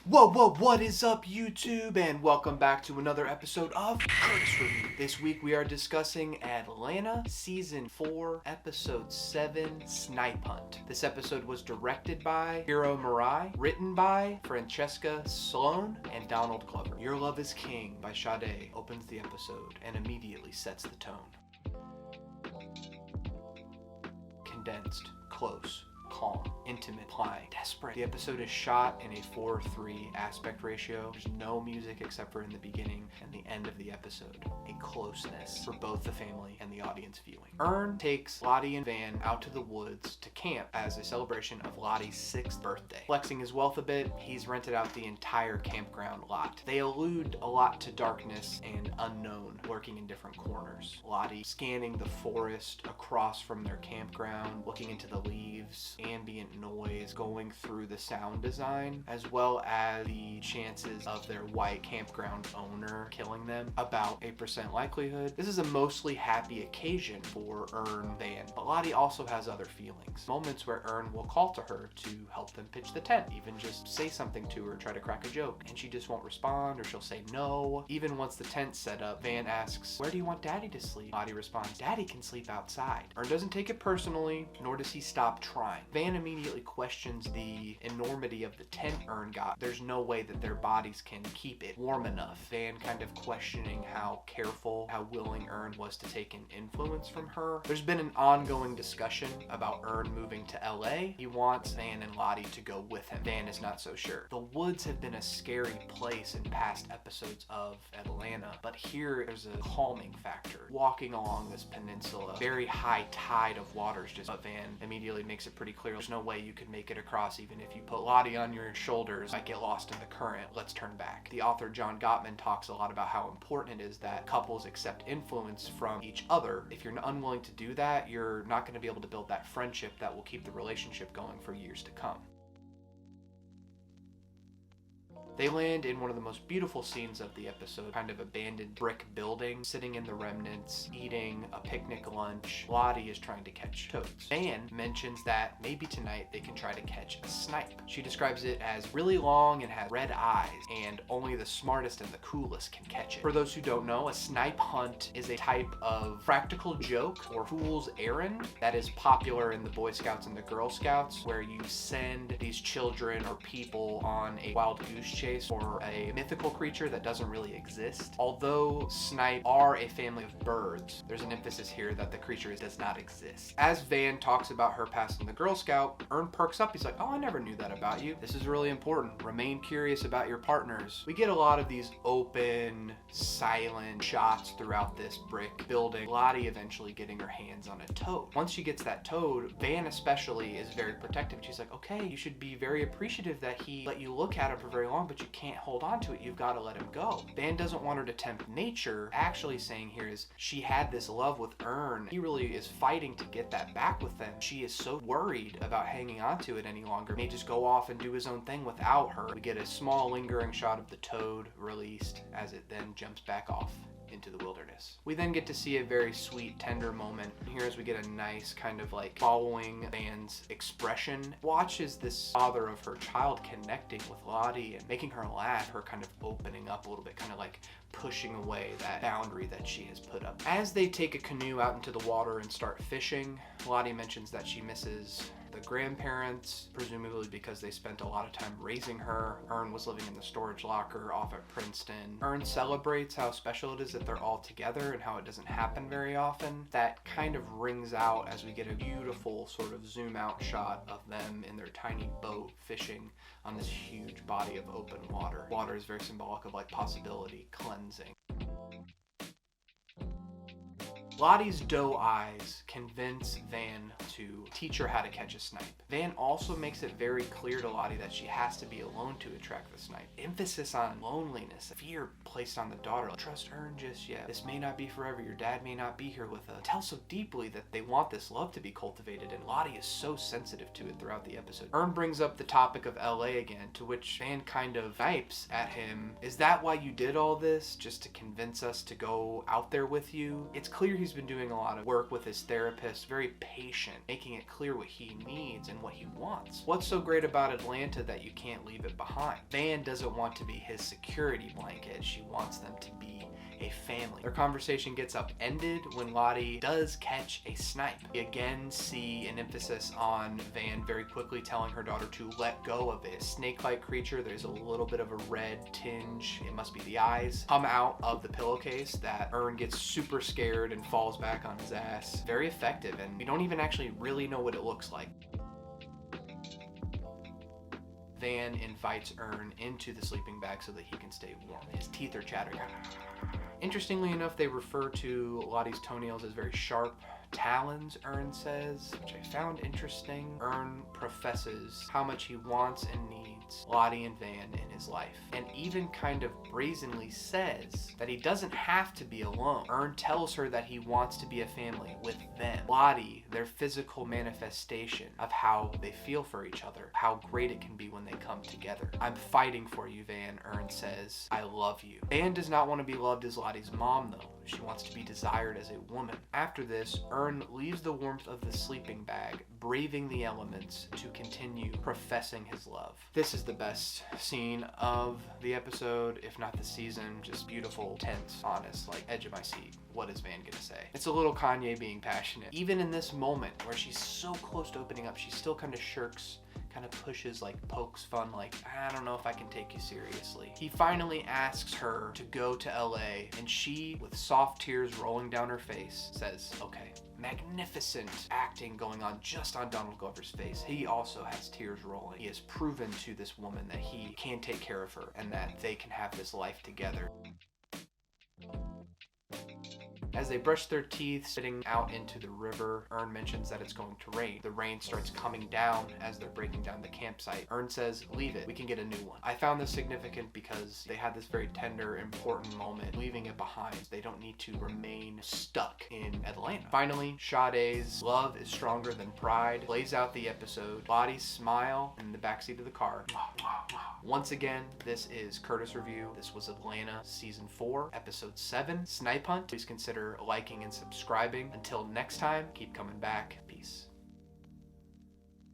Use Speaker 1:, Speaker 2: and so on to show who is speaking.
Speaker 1: What is up, YouTube? And welcome back to another episode of Critics Review. This week we are discussing Atlanta Season 4, Episode 7, Snipe Hunt. This episode was directed by Hiro Murai, written by Francesca Sloan and Donald Glover. Your Love is King by Sade opens the episode and immediately sets the tone. Condensed, close, calm, intimate, implying, desperate. The episode is shot in a 4:3 aspect ratio. There's no music except for in the beginning and the end of the episode. A closeness for both the family and the audience viewing. Ern takes Lottie and Van out to the woods to camp as a celebration of Lottie's 6th birthday. Flexing his wealth a bit, he's rented out the entire campground lot. They allude a lot to darkness and unknown lurking in different corners. Lottie scanning the forest across from their campground, looking into the leaves, ambient noise going through the sound design, as well as the chances of their white campground owner killing them. About 8% likelihood. This is a mostly happy occasion for Ern Van, but Lottie also has other feelings. Moments where Ern will call to her to help them pitch the tent, even just say something to her, try to crack a joke, and she just won't respond or she'll say no. Even once the tent's set up, Van asks, "Where do you want Daddy to sleep?" Lottie responds, "Daddy can sleep outside." Ern doesn't take it personally, nor does he stop trying. Van immediately questions the enormity of the tent Ern got. There's no way that their bodies can keep it warm enough. Van kind of questioning how careful, how willing Ern was to take an influence from her. There's been an ongoing discussion about Ern moving to LA. He wants Van and Lottie to go with him. Van is not so sure. The woods have been a scary place in past episodes of Atlanta, but here there's a calming factor. Walking along this peninsula, very high tide of waters, just Van immediately makes it pretty clear there's no way you could make it across even if you put Lottie on your shoulders. Might get lost in the current. Let's turn back. The author John Gottman talks a lot about how important it is that couples accept influence from each other. If you're unwilling to do that, you're not going to be able to build that friendship that will keep the relationship going for years to come. They land in one of the most beautiful scenes of the episode, kind of abandoned brick building, sitting in the remnants, eating a picnic lunch. Lottie is trying to catch toads. Van mentions that maybe tonight they can try to catch a snipe. She describes it as really long and has red eyes, and only the smartest and the coolest can catch it. For those who don't know, a snipe hunt is a type of practical joke or fool's errand that is popular in the Boy Scouts and the Girl Scouts, where you send these children or people on a wild goose chase for a mythical creature that doesn't really exist. Although snipe are a family of birds, there's an emphasis here that the creature does not exist. As Van talks about her past in the Girl Scout, Ern perks up. He's like, "Oh, I never knew that about you. This is really important. Remain curious about your partners." We get a lot of these open, silent shots throughout this brick building. Lottie eventually getting her hands on a toad. Once she gets that toad, Van especially is very protective. She's like, "Okay, you should be very appreciative that he let you look at him for very long, but you can't hold on to it. You've got to let him go." Van doesn't want her to tempt nature. Actually saying here is she had this love with Ern. He really is fighting to get that back with them. She is so worried about hanging on to it any longer. May just go off and do his own thing without her. We get a small lingering shot of the toad released as it then jumps back off into the wilderness. We then get to see a very sweet, tender moment. Here as we get a nice kind of like following Van's expression. Watches this father of her child connecting with Lottie and making her laugh, her kind of opening up a little bit, kind of like pushing away that boundary that she has put up. As they take a canoe out into the water and start fishing, Lottie mentions that she misses the grandparents, presumably because they spent a lot of time raising her. Ern was living in the storage locker off at Princeton. Ern celebrates how special it is that they're all together and how it doesn't happen very often. That kind of rings out as we get a beautiful sort of zoom out shot of them in their tiny boat fishing on this huge body of open water. Water is very symbolic of like possibility, cleansing. Lottie's doe eyes convince Van to teach her how to catch a snipe. Van also makes it very clear to Lottie that she has to be alone to attract the snipe. Emphasis on loneliness, fear placed on the daughter. Trust Ern just yet. This may not be forever. Your dad may not be here with us. Tell so deeply that they want this love to be cultivated, and Lottie is so sensitive to it throughout the episode. Ern brings up the topic of LA again, to which Van kind of snipes at him. Is that why you did all this? Just to convince us to go out there with you? It's clear he's Toby's been doing a lot of work with his therapist, very patient, making it clear what he needs and what he wants. What's so great about Atlanta that you can't leave it behind? Van doesn't want to be his security blanket. She wants them to be a family. Their conversation gets upended when Lottie does catch a snipe. We again see an emphasis on Van very quickly telling her daughter to let go of it. Snake-like creature, there's a little bit of a red tinge, it must be the eyes, come out of the pillowcase that Ern gets super scared and falls back on his ass. Very effective, and we don't even actually really know what it looks like. Van invites Ern into the sleeping bag so that he can stay warm. His teeth are chattering. Interestingly enough, they refer to Lottie's toenails as very sharp talons, Ern says, which I found interesting. Ern professes how much he wants and needs Lottie and Van in his life, and even kind of brazenly says that he doesn't have to be alone. Ern tells her that he wants to be a family with them. Lottie, their physical manifestation of how they feel for each other, how great it can be when they come together. I'm fighting for you, Van, Ern says. I love you. Van does not want to be loved as Lottie's mom, though. She wants to be desired as a woman. After this, Ern leaves the warmth of the sleeping bag, braving the elements to continue professing his love. This is the best scene of the episode, if not the season. Just beautiful, tense, honest, like edge of my seat. What is Van gonna say? It's a little Kanye being passionate. Even in this moment where she's so close to opening up, she still kind of shirks, kind of pushes, like pokes fun, like, I don't know if I can take you seriously. He finally asks her to go to LA, and she, with soft tears rolling down her face, says, okay. Magnificent acting going on just on Donald Glover's face. He also has tears rolling. He has proven to this woman that he can take care of her and that they can have this life together. As they brush their teeth, sitting out into the river, Ern mentions that it's going to rain. The rain starts coming down as they're breaking down the campsite. Ern says, leave it, we can get a new one. I found this significant because they had this very tender, important moment, leaving it behind. They don't need to remain stuck in Atlanta. Finally, Sade's love is stronger than pride plays out the episode. Lottie's smile in the backseat of the car. Once again, this is Curtis Review. This was Atlanta Season 4, Episode 7, Snipe Hunt. Please consider liking and subscribing. Until next time, keep coming back. Peace.